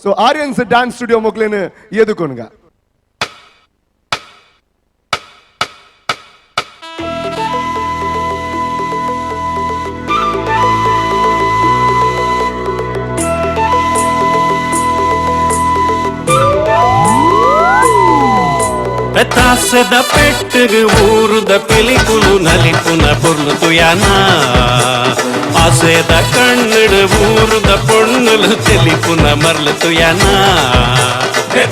so Aryans dance studio ಮೊಕ್ಲೇನು ಎದುಕೊನ್ಗ Thaseda Pettegh Oruda pilikulu nalikuna porlutu yana Thaseda kannadu Oruda ponnulu telipuna marlutu yana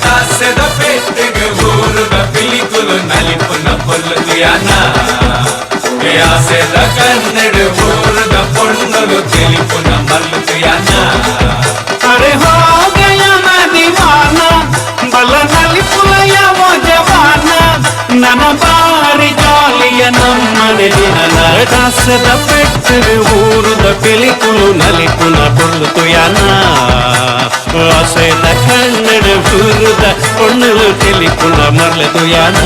Thaseda Pettegh Oruda pilikulu nalikuna porlutu yana Thaseda kannadu Oruda ponnulu telipuna marlutu yana Are ho gaya na deewana bala nalipula ya wo jawana nana bari joliya nammane dinana Thaseda Pettegh Oruda pilikulu nalikuna porlutu yana Thaseda kannadu Oruda ponnulu telipuna marlutu yana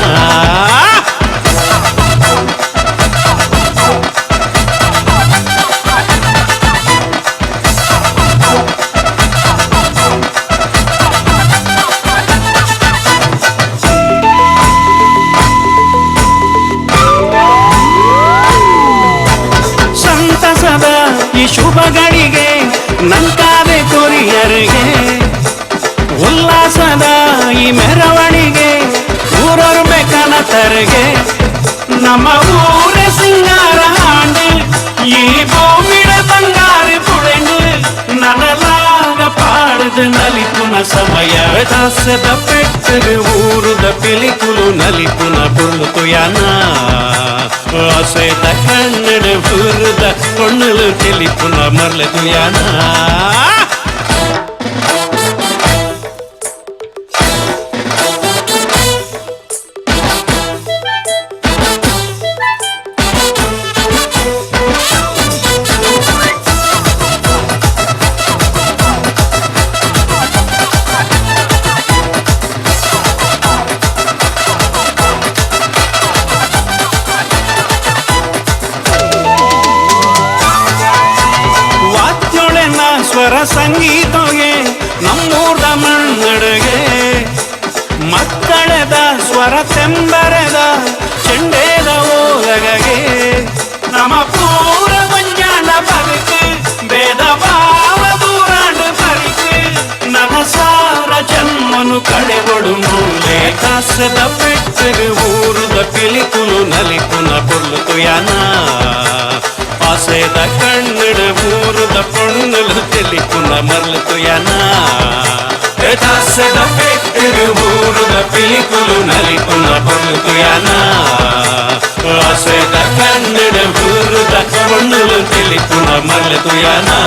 ಈ ಶುಭ ಗಳಿಗೆ ನಂತಾದೆ ಕೊರಿಯರಿಗೆ ಉಲ್ಲಾಸದ ಈ ಮೆರವಣಿಗೆ ಊರವ್ರ ಬೇಕನ ತರಿಗೆ ನಮ್ಮ ಊರ ಸಿಂಗಾರ ಹಾಂಡು ಈ ಭೂಮಿಡ ಬಂಗಾರ ಪುಳೆಂಡು ನನಲಾಗ ಪಾಡದು ನಲಿಪುನ ಸಮಯ Thaseda Pettegh Oruda pilikulu nalikuna porlutu yana Thaseda kannadu Oruda ponnulu telipuna marlutu yana ಸ್ವರ ಸಂಗೀತಗೆ ನಮ್ಮೂರ್ದ ಮಣ್ಣಡುಗೆ ಮಕ್ಕಳದ ಸ್ವರ ತೆಂಬರದ ಚೆಂಡೇದ ಓಲಗಗೆ ನಮ್ಮ ಪೂರ ಮಂಜಾನ ಬದುಕು ಭೇದ ಭಾವ ದೂರಾಂಡು ಪರಿಕು ನನ್ನ ಸಾರ ಜನ್ಮನು ಕಡೆಗೊಡು ಮೂಲೆ Thaseda Pettegh Oruda pilikulu nalikuna porlutu yana Thaseda kannadu Oruda ponnulu telipuna marlutu yana Thaseda Pettegh Oruda pilikulu nalikuna porlutu yana Thaseda kannadu Oruda ponnulu telipuna marlutu yana